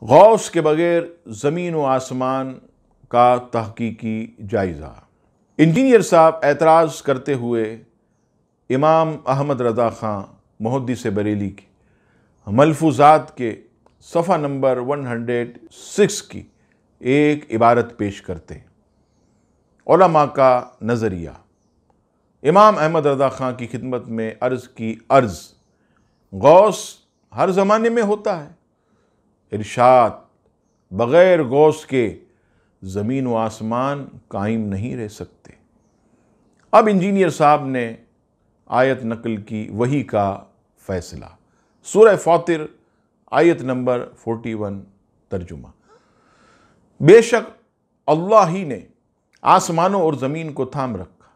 غوث کے بغیر زمین و آسمان کا تحقیقی جائزہ۔ انجینئر صاحب اعتراض کرتے ہوئے امام احمد رضا خان محدث بریلی کی ملفوظات کے صفحہ نمبر 106 کی ایک عبارت پیش کرتے ہیں۔ علماء کا نظریہ۔ امام احمد رضا خان کی خدمت میں عرض کی عرض، غوث ہر زمانے میں ہوتا ہے۔ ارشاد، بغیر غوث کے زمین و آسمان قائم نہیں رہ سکتے۔ اب انجینئر صاحب نے آیت نقل کی وحی کا فیصلہ۔ سورہ فاطر آیت نمبر 41 ترجمہ۔ بے شک اللہ ہی نے آسمانوں اور زمین کو تھام رکھا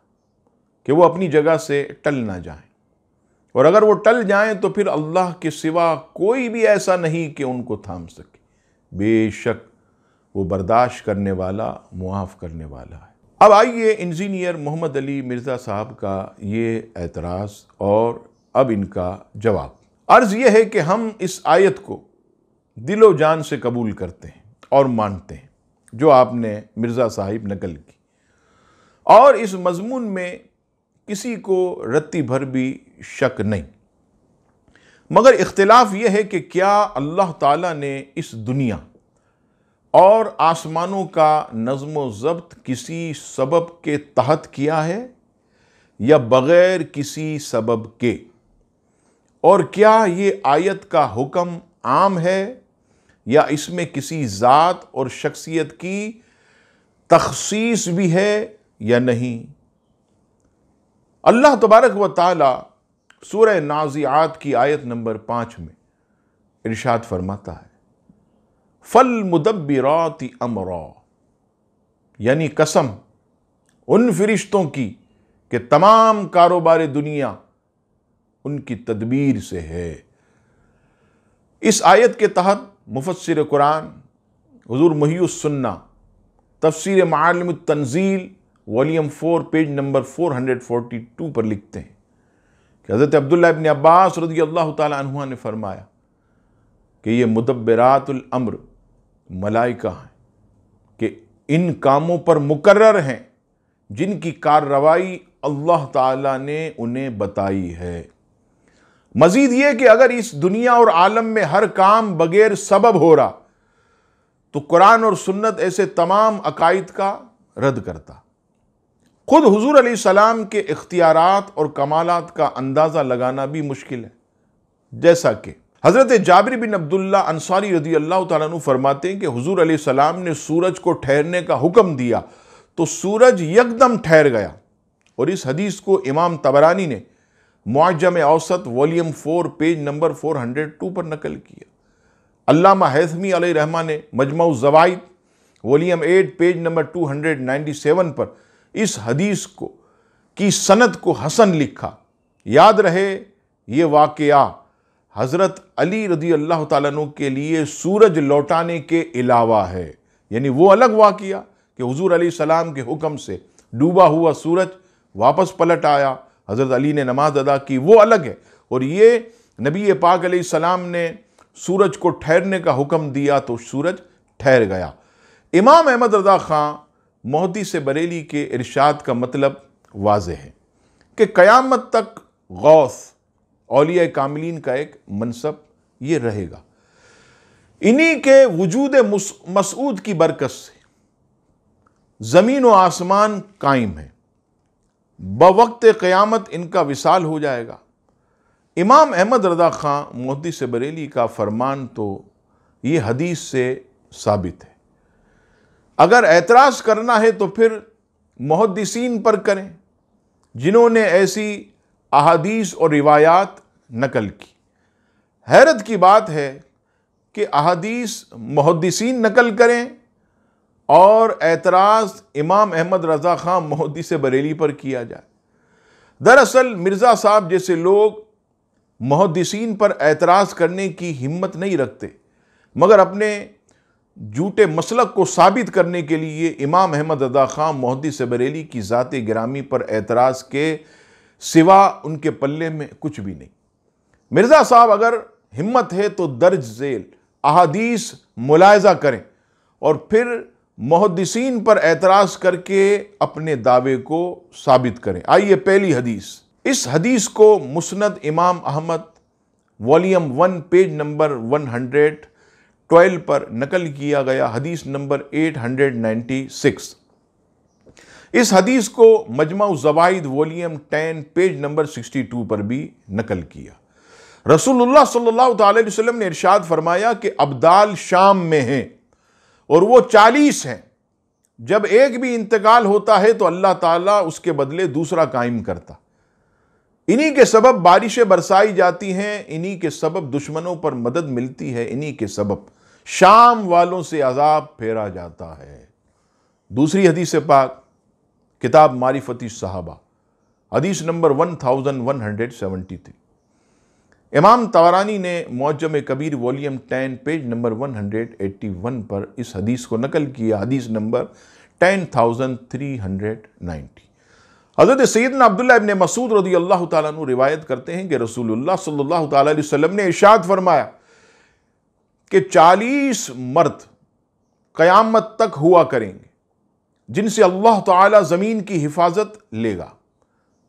کہ وہ اپنی جگہ سے ٹل نہ جائیں، اور اگر وہ ٹل جائیں تو پھر اللہ کے سوا کوئی بھی ایسا نہیں کہ ان کو تھام سکے۔ بے شک وہ برداشت کرنے والا، معاف کرنے والا ہے۔ اب آئیے انجینئر محمد علی مرزا صاحب کا یہ اعتراض اور اب ان کا جواب۔ عرض یہ ہے کہ ہم اس آیت کو دل و جان سے قبول کرتے ہیں اور مانتے ہیں جو آپ نے مرزا صاحب نقل کی، اور اس مضمون میں کسی کو رتی بھر بھی شک نہیں، مگر اختلاف یہ ہے کہ کیا اللہ تعالیٰ نے اس دنیا اور آسمانوں کا نظم و ضبط کسی سبب کے تحت کیا ہے یا بغیر کسی سبب کے، اور کیا یہ آیت کا حکم عام ہے یا اس میں کسی ذات اور شخصیت کی تخصیص بھی ہے یا نہیں۔ اللہ تبارک و تعالی سورہ نازعات کی آیت نمبر 5 میں ارشاد فرماتا ہے، فَالْمُدَبِّرَاتِ أَمْرًا، یعنی قسم ان فرشتوں کی کہ تمام کاروبار دنیا ان کی تدبیر سے ہے۔ اس آیت کے تحت مفسر قرآن حضور محی السنہ تفسیر معالم التنزیل والیوم 4 پیج نمبر 442 پر لکھتے ہیں کہ حضرت عبداللہ ابن عباس رضی اللہ تعالی عنہ نے فرمایا کہ یہ مدبرات الامر ملائکہ ہیں کہ ان کاموں پر مقرر ہیں جن کی کارروائی اللہ تعالیٰ نے انہیں بتائی ہے۔ مزید یہ کہ اگر اس دنیا اور عالم میں ہر کام بغیر سبب ہو رہا تو قرآن اور سنت ایسے تمام عقائد کا رد کرتا۔ خود حضور علیہ السلام کے اختیارات اور کمالات کا اندازہ لگانا بھی مشکل ہے، جیسا کہ حضرت جابر بن عبداللہ انصاری رضی اللہ تعالیٰ عنہ فرماتے ہیں کہ حضور علیہ السلام نے سورج کو ٹھہرنے کا حکم دیا تو سورج یکدم ٹھہر گیا، اور اس حدیث کو امام طبرانی نے معجم اوسط والیوم 4 پیج نمبر 402 پر نقل کیا۔ علامہ ہیثمی علیہ رحمہ نے مجمع الزوائد والیوم 8 پیج نمبر 297 پر اس حدیث کی سند کو حسن لکھا۔ یاد رہے یہ واقعہ حضرت علی رضی اللہ تعالیٰ عنہ کے لیے سورج لوٹانے کے علاوہ ہے، یعنی وہ الگ واقعہ کہ حضور علیہ السلام کے حکم سے ڈوبا ہوا سورج واپس پلٹ آیا، حضرت علی نے نماز ادا کی، وہ الگ ہے، اور یہ نبی پاک علیہ السلام نے سورج کو ٹھہرنے کا حکم دیا تو سورج ٹھہر گیا۔ امام احمد رضا خان محدث بریلی کے ارشاد کا مطلب واضح ہے کہ قیامت تک غوث اولیاء کاملین کا ایک منصب یہ رہے گا۔ انہی کے وجود مسعود کی برکت سے زمین و آسمان قائم ہے، بوقت قیامت ان کا وصال ہو جائے گا۔ امام احمد رضا خان محدث بریلی کا فرمان تو یہ حدیث سے ثابت ہے۔ اگر اعتراض کرنا ہے تو پھر محدثین پر کریں جنہوں نے ایسی احادیث اور روایات نقل کی۔ حیرت کی بات ہے کہ احادیث محدثین نقل کریں اور اعتراض امام احمد رضا خان محدث بریلی پر کیا جائے۔ دراصل مرزا صاحب جیسے لوگ محدثین پر اعتراض کرنے کی ہمت نہیں رکھتے، مگر اپنے جھوٹے مسلک کو ثابت کرنے کے لیے امام احمد رضا خان محدث بریلی کی ذات گرامی پر اعتراض کے سوا ان کے پلے میں کچھ بھی نہیں۔ مرزا صاحب اگر ہمت ہے تو درج ذیل احادیث ملاحظہ کریں اور پھر محدثین پر اعتراض کر کے اپنے دعوے کو ثابت کریں۔ آئیے پہلی حدیث، اس حدیث کو مسند امام احمد والیوم 1 پیج نمبر 112 پر نقل کیا گیا، حدیث نمبر 896۔ اس حدیث کو مجمع الزوائد والیوم 10 پیج نمبر 62 پر بھی نقل کیا۔ رسول اللہ صلی اللہ تعالی علیہ وسلم نے ارشاد فرمایا کہ ابدال شام میں ہیں اور وہ 40 ہیں، جب ایک بھی انتقال ہوتا ہے تو اللہ تعالیٰ اس کے بدلے دوسرا قائم کرتا، انہی کے سبب بارشیں برسائی جاتی ہیں، انہی کے سبب دشمنوں پر مدد ملتی ہے، انہی کے سبب شام والوں سے عذاب پھیرا جاتا ہے۔ دوسری حدیث پاک کتاب معرفت الصحابہ، حدیث نمبر 1173۔ امام طبرانی نے معجم کبیر والیوم 10 پیج نمبر 181 پر اس حدیث کو نقل کیا، حدیث نمبر 10390۔ حضرت سیدنا عبداللہ ابن مسعود رضی اللہ تعالیٰ عنہ روایت کرتے ہیں کہ رسول اللہ صلی اللہ تعالیٰ علیہ وسلم نے ارشاد فرمایا کہ 40 مرد قیامت تک ہوا کریں گے جن سے اللہ تعالیٰ زمین کی حفاظت لے گا،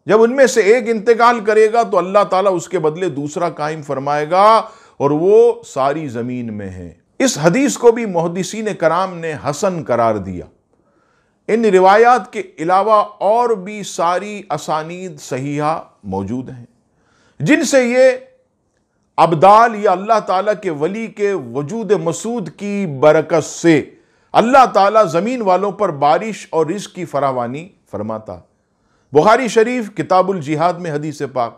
جب ان میں سے ایک انتقال کرے گا تو اللہ تعالیٰ اس کے بدلے دوسرا قائم فرمائے گا اور وہ ساری زمین میں ہے۔ اس حدیث کو بھی محدثین کرام نے حسن قرار دیا۔ ان روایات کے علاوہ اور بھی ساری اسانید صحیحہ موجود ہیں جن سے یہ ابدال یا اللہ تعالیٰ کے ولی کے وجود مسعود کی برکت سے اللہ تعالیٰ زمین والوں پر بارش اور رزق کی فراوانی فرماتا۔ بخاری شریف کتاب الجہاد میں حدیث پاک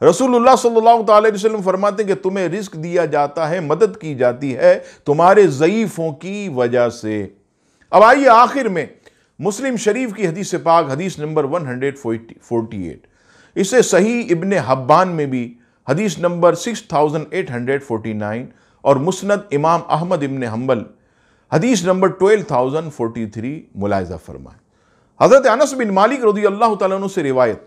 رسول اللہ صلی اللہ تعالی علیہ وسلم فرماتے ہیں کہ تمہیں رزق دیا جاتا ہے، مدد کی جاتی ہے تمہارے ضعیفوں کی وجہ سے۔ اب آئیے آخر میں مسلم شریف کی حدیث پاک، حدیث نمبر 148۔ اسے صحیح ابن حبان میں بھی حدیث نمبر 6849 اور مسند امام احمد ابن حنبل حدیث نمبر 12043 ملاحظہ فرمائیں۔ حضرت انس بن مالک رضی اللہ تعالیٰ عنہ سے روایت،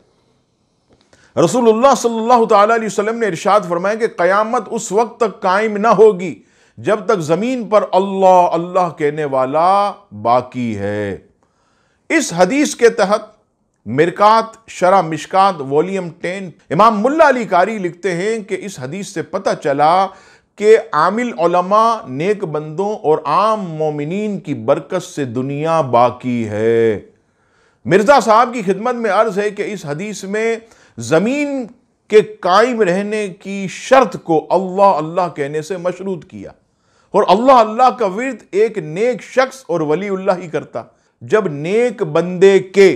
رسول اللہ صلی اللہ تعالیٰ علیہ وسلم نے ارشاد فرمایا کہ قیامت اس وقت تک قائم نہ ہوگی جب تک زمین پر اللہ اللہ کہنے والا باقی ہے۔ اس حدیث کے تحت مرکات شرح مشکات والیوم 10 امام ملا علی قاری لکھتے ہیں کہ اس حدیث سے پتہ چلا کہ عامل علماء، نیک بندوں اور عام مومنین کی برکت سے دنیا باقی ہے۔ مرزا صاحب کی خدمت میں عرض ہے کہ اس حدیث میں زمین کے قائم رہنے کی شرط کو اللہ اللہ کہنے سے مشروط کیا، اور اللہ اللہ کا ورد ایک نیک شخص اور ولی اللہ ہی کرتا۔ جب نیک بندے کے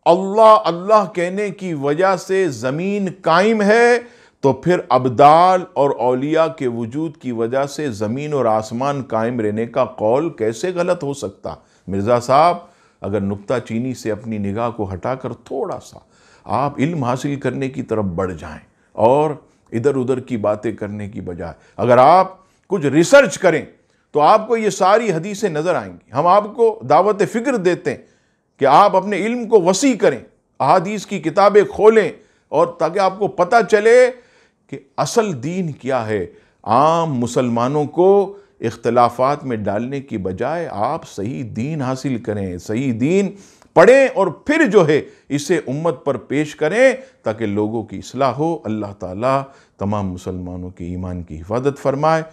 اللہ اللہ کہنے کی وجہ سے زمین قائم ہے تو پھر ابدال اور اولیاء کے وجود کی وجہ سے زمین اور آسمان قائم رہنے کا قول کیسے غلط ہو سکتا؟ مرزا صاحب اگر نکتہ چینی سے اپنی نگاہ کو ہٹا کر تھوڑا سا آپ علم حاصل کرنے کی طرف بڑھ جائیں اور ادھر ادھر کی باتیں کرنے کی بجائے اگر آپ کچھ ریسرچ کریں تو آپ کو یہ ساری حدیثیں نظر آئیں گی۔ ہم آپ کو دعوت فکر دیتے ہیں کہ آپ اپنے علم کو وسیع کریں، احادیث کی کتابیں کھولیں، اور تاکہ آپ کو پتہ چلے کہ اصل دین کیا ہے۔ عام مسلمانوں کو اختلافات میں ڈالنے کی بجائے آپ صحیح دین حاصل کریں، صحیح دین پڑھیں اور پھر جو ہے اسے امت پر پیش کریں تاکہ لوگوں کی اصلاح ہو۔ اللہ تعالیٰ تمام مسلمانوں کے ایمان کی حفاظت فرمائے۔